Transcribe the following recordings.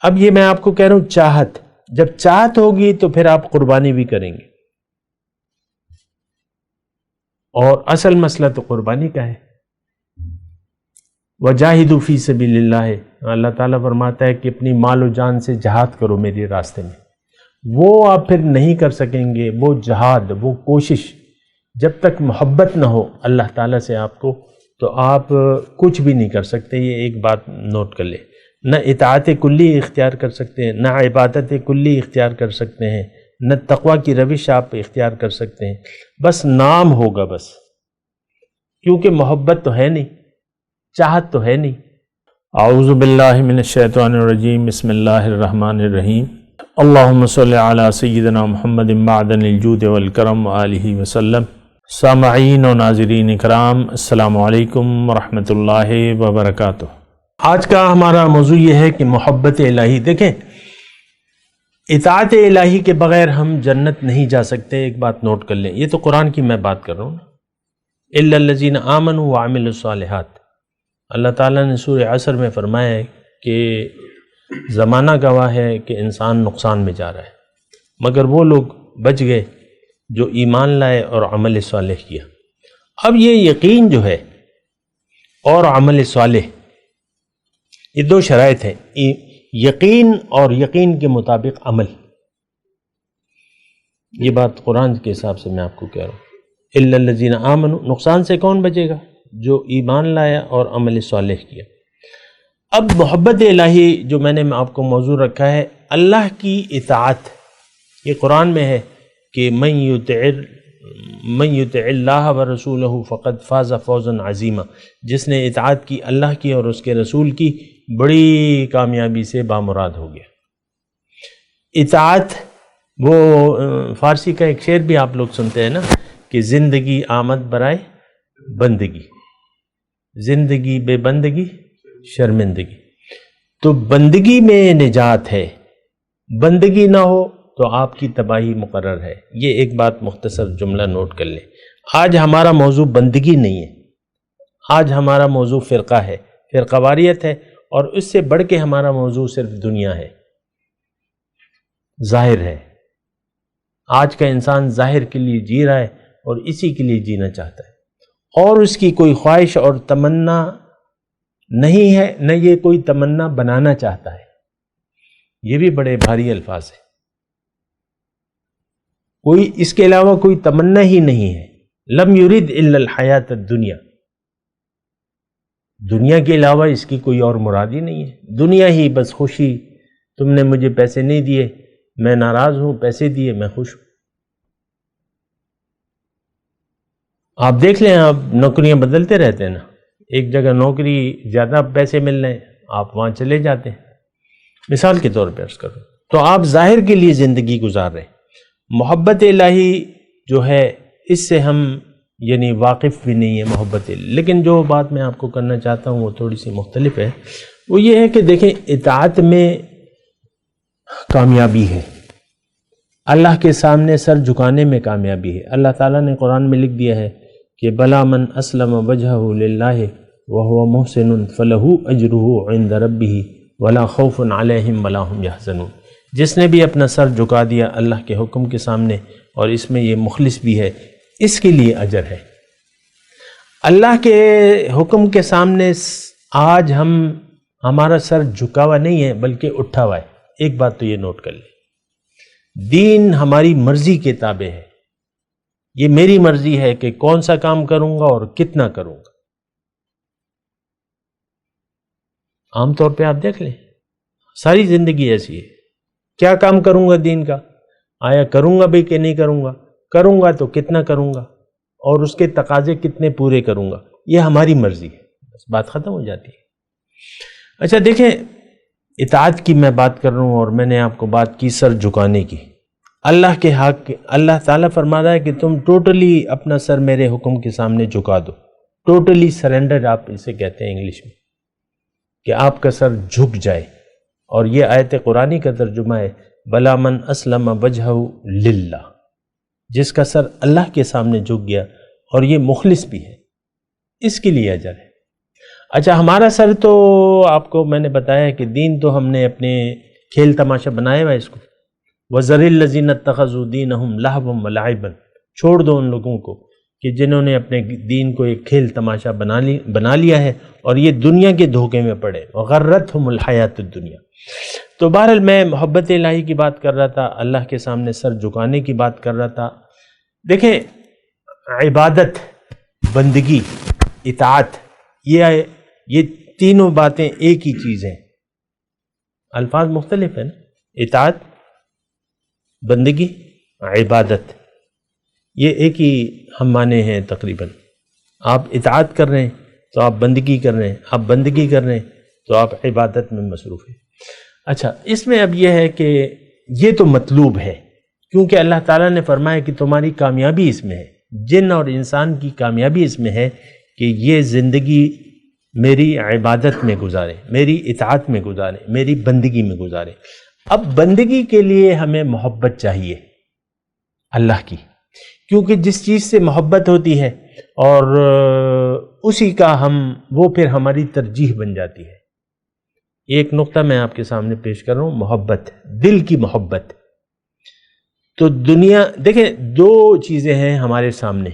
اب یہ میں آپ کو کہہ رہا ہوں چاہت، جب چاہت ہوگی تو پھر آپ قربانی بھی کریں گے، اور اصل مسئلہ تو قربانی کا ہے۔ وَجَاهِدُوا فِي سَبِيلِ اللَّهِ، اللہ تعالیٰ فرماتا ہے کہ اپنی مال و جان سے جہاد کرو میرے راستے میں، وہ آپ پھر نہیں کر سکیں گے، وہ جہاد، وہ کوشش جب تک محبت نہ ہو اللہ تعالیٰ سے آپ کو، تو آپ کچھ بھی نہیں کر سکتے۔ یہ ایک بات نوٹ کر لیں، نہ اطاعت کلی اختیار کر سکتے ہیں، نہ عبادت کلی اختیار کر سکتے ہیں، نہ تقوی کی روش آپ اختیار کر سکتے ہیں، بس نام ہوگا بس، کیونکہ محبت تو ہے نہیں، چاہت تو ہے نہیں۔ اعوذ باللہ من الشیطان الرجیم، بسم اللہ الرحمن الرحیم، اللہم صلی علی سیدنا محمد معدن الجود والکرم وآلہ وسلم۔ سامعین و ناظرین اکرام، السلام علیکم ورحمۃ اللہ وبرکاتہ۔ آج کا ہمارا موضوع یہ ہے کہ محبت الہی۔ دیکھیں، اطاعت الہی کے بغیر ہم جنت نہیں جا سکتے، ایک بات نوٹ کر لیں، یہ تو قرآن کی میں بات کر رہا ہوں، الا الذین آمنوا وعملوا الصالحات۔ اللہ تعالیٰ نے سورہ عصر میں فرمایا ہے کہ زمانہ گواہ ہے کہ انسان نقصان میں جا رہا ہے، مگر وہ لوگ بچ گئے جو ایمان لائے اور عمل صالح کیا۔ اب یہ یقین جو ہے اور عمل صالح، یہ دو شرائط ہیں، یقین اور یقین کے مطابق عمل۔ یہ بات قرآن کے حساب سے میں آپ کو کہہ رہا ہوں، الا الذین آمنوا، نقصان سے کون بچے گا؟ جو ایمان لایا اور عمل صالح کیا۔ اب محبت الہی جو میں نے آپ کو موضوع رکھا ہے، اللہ کی اطاعت، یہ قرآن میں ہے کہ من یطع اللہ ورسولہ فقد فاز فوزا عظیما، جس نے اطاعت کی اللہ کی اور اس کے رسول کی، بڑی کامیابی سے بامراد ہو گیا۔ اطاعت، وہ فارسی کا ایک شعر بھی آپ لوگ سنتے ہیں نا کہ زندگی آمد برائے بندگی، زندگی بے بندگی شرمندگی۔ تو بندگی میں نجات ہے، بندگی نہ ہو تو آپ کی تباہی مقرر ہے۔ یہ ایک بات مختصر جملہ نوٹ کر لیں۔ آج ہمارا موضوع بندگی نہیں ہے، آج ہمارا موضوع فرقہ ہے، فرقہ واریت ہے، اور اس سے بڑھ کے ہمارا موضوع صرف دنیا ہے، ظاہر ہے۔ آج کا انسان ظاہر کے لیے جی رہا ہے اور اسی کے لیے جینا چاہتا ہے، اور اس کی کوئی خواہش اور تمنا نہیں ہے، نہ یہ کوئی تمنا بنانا چاہتا ہے۔ یہ بھی بڑے بھاری الفاظ ہیں، کوئی اس کے علاوہ کوئی تمنا ہی نہیں ہے۔ لم یرید الا الحیات الدنیا، دنیا کے علاوہ اس کی کوئی اور مراد ہی نہیں ہے، دنیا ہی بس خوشی، تم نے مجھے پیسے نہیں دیے میں ناراض ہوں، پیسے دیے میں خوش ہوں۔ آپ دیکھ لیں، آپ نوکریاں بدلتے رہتے ہیں نا، ایک جگہ نوکری زیادہ پیسے مل رہے ہیں، آپ وہاں چلے جاتے ہیں، مثال کے طور پہ عرض کروں تو آپ ظاہر کے لیے زندگی گزار رہے ہیں۔ محبت الہی جو ہے، اس سے ہم یعنی واقف بھی نہیں ہے محبت الہی۔ لیکن جو بات میں آپ کو کرنا چاہتا ہوں وہ تھوڑی سی مختلف ہے، وہ یہ ہے کہ دیکھیں، اطاعت میں کامیابی ہے، اللہ کے سامنے سر جھکانے میں کامیابی ہے۔ اللہ تعالیٰ نے قرآن میں لکھ دیا ہے کہ بلا من اسلم وجہہ للہ وہو محسن فلہ اجرہ عند ربہ ولا خوف علیہم ولا ہم یحزنون۔ جس نے بھی اپنا سر جھکا دیا اللہ کے حکم کے سامنے، اور اس میں یہ مخلص بھی ہے، اس کے لیے اجر ہے۔ اللہ کے حکم کے سامنے آج ہمارا سر جھکا ہوا نہیں ہے بلکہ اٹھا ہوا ہے۔ ایک بات تو یہ نوٹ کر لیں، دین ہماری مرضی کے تابع ہے، یہ میری مرضی ہے کہ کون سا کام کروں گا اور کتنا کروں گا۔ عام طور پہ آپ دیکھ لیں، ساری زندگی ایسی ہے، کیا کام کروں گا دین کا، آیا کروں گا بھی کہ نہیں کروں گا تو کتنا کروں گا، اور اس کے تقاضے کتنے پورے کروں گا، یہ ہماری مرضی ہے، بس بات ختم ہو جاتی ہے۔ اچھا دیکھیں، اطاعت کی میں بات کر رہا ہوں، اور میں نے آپ کو بات کی سر جھکانے کی۔ اللہ کے حق، اللہ تعالیٰ فرما رہا ہے کہ تم ٹوٹلی اپنا سر میرے حکم کے سامنے جھکا دو، ٹوٹلی سرنڈر آپ اسے کہتے ہیں انگلش میں، کہ آپ کا سر جھک جائے۔ اور یہ آیت قرآنی کا ترجمہ ہے، بلا من اسلم وجہہ للہ، جس کا سر اللہ کے سامنے جھک گیا، اور یہ مخلص بھی ہے، اس کے لیے اجر ہے۔ اچھا، ہمارا سر تو آپ کو میں نے بتایا کہ دین تو ہم نے اپنے کھیل تماشا بنایا ہوا ہے اس کو. وَذَرِ الَّذِينَ اتَّخَذُوا دِينَهُمْ لَهْوًا وَلَعِبًا، چھوڑ دو ان لوگوں کو کہ جنہوں نے اپنے دین کو ایک کھیل تماشا بنا لیا ہے اور یہ دنیا کے دھوکے میں پڑے. وَغَرَّتْهُمُ الْحَيَاةُ الدُّنْيَا. تو بہرحال میں محبت الہی کی بات کر رہا تھا، اللہ کے سامنے سر جھکانے کی بات کر رہا تھا. دیکھیں، عبادت، بندگی، اطاعت، یہ تینوں باتیں ایک ہی چیز ہیں. الفاظ مختلف ہیں نا، اطاعت، بندگی، عبادت، یہ ایک ہی ہم معنی ہیں تقریباً. آپ اطاعت کر رہے ہیں تو آپ بندگی کر رہے ہیں، آپ بندگی کر رہے ہیں تو آپ عبادت میں مصروف ہیں. اچھا، اس میں اب یہ ہے کہ یہ تو مطلوب ہے، کیونکہ اللہ تعالیٰ نے فرمایا کہ تمہاری کامیابی اس میں ہے، جن اور انسان کی کامیابی اس میں ہے کہ یہ زندگی میری عبادت میں گزارے، میری اطاعت میں گزارے، میری بندگی میں گزارے. اب بندگی کے لیے ہمیں محبت چاہیے اللہ کی، کیونکہ جس چیز سے محبت ہوتی ہے اور اسی کا وہ پھر ہماری ترجیح بن جاتی ہے. ایک نقطہ میں آپ کے سامنے پیش کر رہا ہوں، محبت، دل کی محبت. تو دنیا، دیکھیں، دو چیزیں ہیں ہمارے سامنے.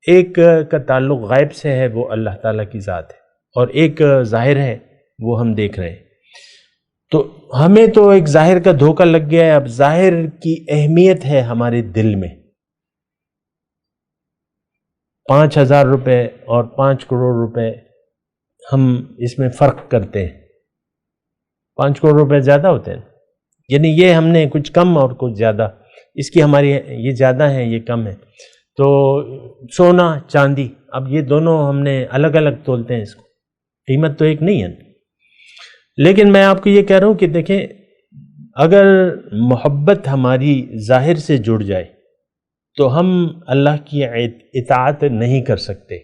ایک کا تعلق غیب سے ہے، وہ اللہ تعالیٰ کی ذات ہے، اور ایک ظاہر ہے، وہ ہم دیکھ رہے ہیں. تو ہمیں تو ایک ظاہر کا دھوکہ لگ گیا ہے. اب ظاہر کی اہمیت ہے ہمارے دل میں. 5,000 روپے اور 5 کروڑ روپے ہم اس میں فرق کرتے ہیں. 5 کروڑ روپے زیادہ ہوتے ہیں، یعنی یہ ہم نے کچھ کم اور کچھ زیادہ، اس کی ہماری یہ زیادہ ہے، یہ کم ہے. تو سونا چاندی، اب یہ دونوں ہم نے الگ الگ تولتے ہیں، اس کو قیمت تو ایک نہیں ہے. لیکن میں آپ کو یہ کہہ رہا ہوں کہ دیکھیں، اگر محبت ہماری ظاہر سے جڑ جائے تو ہم اللہ کی اطاعت نہیں کر سکتے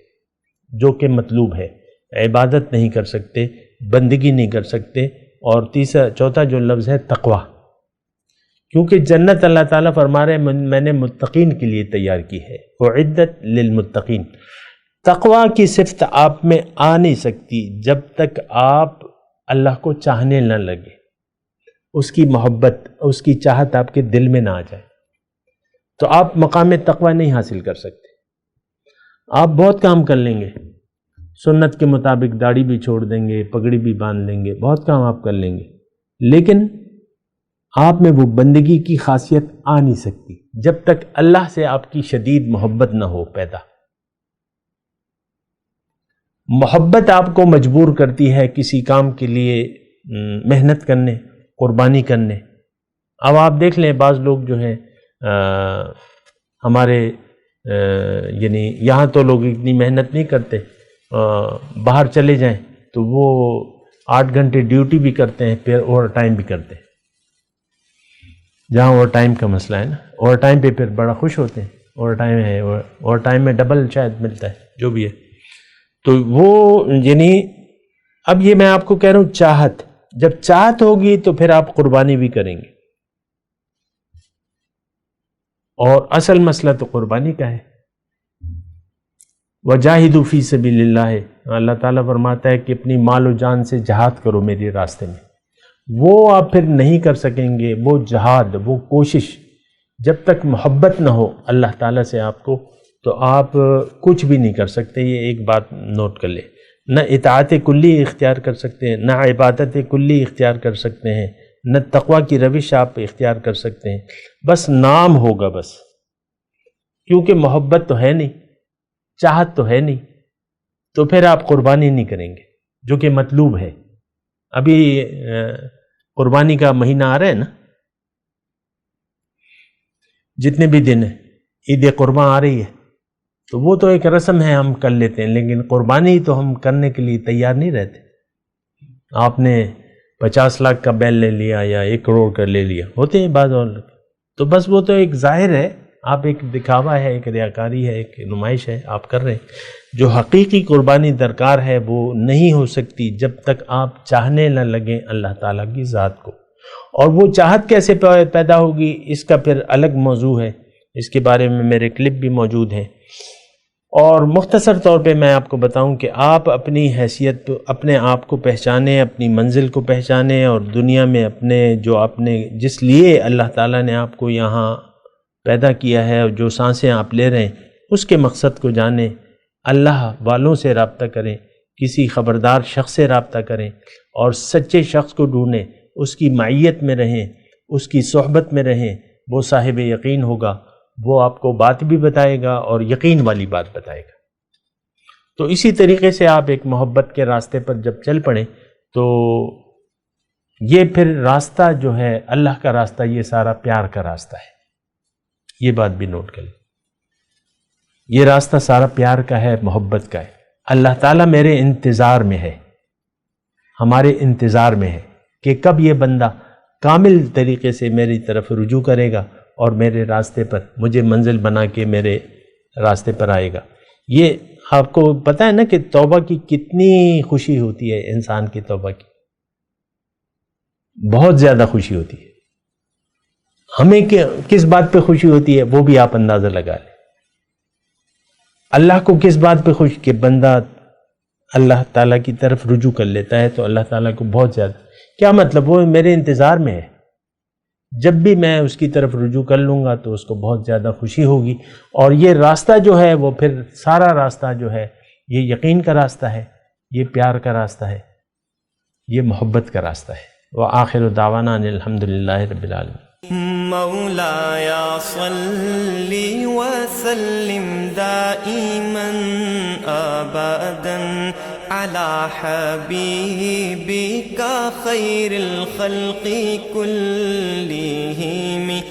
جو کہ مطلوب ہے، عبادت نہیں کر سکتے، بندگی نہیں کر سکتے. اور چوتھا جو لفظ ہے تقوی، کیونکہ جنت اللہ تعالیٰ فرما رہے ہیں میں نے متقین کے لیے تیار کی ہے، اعدت للمتقین. تقوی کی صفت آپ میں آ نہیں سکتی جب تک آپ اللہ کو چاہنے نہ لگے، اس کی محبت، اس کی چاہت آپ کے دل میں نہ آ جائے تو آپ مقام تقوی نہیں حاصل کر سکتے. آپ بہت کام کر لیں گے، سنت کے مطابق داڑھی بھی چھوڑ دیں گے، پگڑی بھی باندھ لیں گے، بہت کام آپ کر لیں گے، لیکن آپ میں وہ بندگی کی خاصیت آ نہیں سکتی جب تک اللہ سے آپ کی شدید محبت نہ ہو پیدا. محبت آپ کو مجبور کرتی ہے کسی کام کے لیے محنت کرنے، قربانی کرنے. اب آپ دیکھ لیں، بعض لوگ جو ہیں ہمارے یعنی یہاں تو لوگ اتنی محنت نہیں کرتے، باہر چلے جائیں تو وہ 8 گھنٹے ڈیوٹی بھی کرتے ہیں، پھر اوور ٹائم بھی کرتے ہیں. جہاں اوور ٹائم کا مسئلہ ہے نا، اوور ٹائم پہ پھر بڑا خوش ہوتے ہیں، اوور ٹائم ہے، اوور ٹائم میں ڈبل شاید ملتا ہے، جو بھی ہے. تو وہ یعنی اب یہ میں آپ کو کہہ رہا ہوں، چاہت، جب چاہت ہوگی تو پھر آپ قربانی بھی کریں گے، اور اصل مسئلہ تو قربانی کا ہے. وَجَاهِدُوا فِي سَبِيلِ اللَّهِ، اللہ تعالیٰ فرماتا ہے کہ اپنی مال و جان سے جہاد کرو میرے راستے میں. وہ آپ پھر نہیں کر سکیں گے، وہ جہاد، وہ کوشش، جب تک محبت نہ ہو اللہ تعالیٰ سے آپ کو، تو آپ کچھ بھی نہیں کر سکتے. یہ ایک بات نوٹ کر لیں، نہ اطاعت کلی اختیار کر سکتے ہیں، نہ عبادت کلی اختیار کر سکتے ہیں، نہ تقوی کی روش آپ اختیار کر سکتے ہیں. بس نام ہوگا بس، کیونکہ محبت تو ہے نہیں، چاہت تو ہے نہیں، تو پھر آپ قربانی نہیں کریں گے جو کہ مطلوب ہے. ابھی قربانی کا مہینہ آ رہا ہے نا، جتنے بھی دن ہیں، عید قربان آ رہی ہے، تو وہ تو ایک رسم ہے، ہم کر لیتے ہیں، لیکن قربانی تو ہم کرنے کے لیے تیار نہیں رہتے. آپ نے 50 لاکھ کا بیل لے لیا یا 1 کروڑ کا لے لیا، ہوتے ہیں بعض اور، تو بس وہ تو ایک ظاہر ہے، آپ ایک دکھاوا ہے، ایک ریاکاری ہے، ایک نمائش ہے آپ کر رہے ہیں. جو حقیقی قربانی درکار ہے وہ نہیں ہو سکتی جب تک آپ چاہنے نہ لگیں اللہ تعالیٰ کی ذات کو. اور وہ چاہت کیسے پیدا ہوگی، اس کا پھر الگ موضوع ہے، اس کے بارے میں میرے کلپ بھی موجود ہیں. اور مختصر طور پہ میں آپ کو بتاؤں کہ آپ اپنی حیثیت، اپنے آپ کو پہچانیں، اپنی منزل کو پہچانیں، اور دنیا میں اپنے جو آپ نے جس لیے اللہ تعالیٰ نے آپ کو یہاں پیدا کیا ہے اور جو سانسیں آپ لے رہے ہیں اس کے مقصد کو جانیں، اللہ والوں سے رابطہ کریں، کسی خبردار شخص سے رابطہ کریں اور سچے شخص کو ڈھونڈیں، اس کی معیت میں رہیں، اس کی صحبت میں رہیں، وہ صاحب یقین ہوگا، وہ آپ کو بات بھی بتائے گا اور یقین والی بات بتائے گا۔ تو اسی طریقے سے آپ ایک محبت کے راستے پر جب چل پڑیں تو یہ پھر راستہ جو ہے اللہ کا راستہ، یہ سارا پیار کا راستہ ہے، یہ بات بھی نوٹ کر لیں، یہ راستہ سارا پیار کا ہے، محبت کا ہے۔ اللہ تعالیٰ میرے انتظار میں ہے، ہمارے انتظار میں ہے کہ کب یہ بندہ کامل طریقے سے میری طرف رجوع کرے گا اور میرے راستے پر مجھے منزل بنا کے میرے راستے پر آئے گا۔ یہ آپ کو پتہ ہے نا کہ توبہ کی کتنی خوشی ہوتی ہے، انسان کی توبہ کی بہت زیادہ خوشی ہوتی ہے۔ ہمیں کس بات پہ خوشی ہوتی ہے وہ بھی آپ اندازہ لگا لیں۔ اللہ کو کس بات پہ خوشی کہ بندہ اللہ تعالیٰ کی طرف رجوع کر لیتا ہے، تو اللہ تعالیٰ کو بہت زیادہ، کیا مطلب وہ میرے انتظار میں ہے، جب بھی میں اس کی طرف رجوع کر لوں گا تو اس کو بہت زیادہ خوشی ہوگی۔ اور یہ راستہ جو ہے وہ پھر سارا راستہ جو ہے یہ یقین کا راستہ ہے، یہ پیار کا راستہ ہے، یہ محبت کا راستہ ہے۔ وآخر دعوانا ان الحمدللہ رب العالمین۔ مولاي صل وسلم دائما ابدا على حبيبك خير الخلق كلهم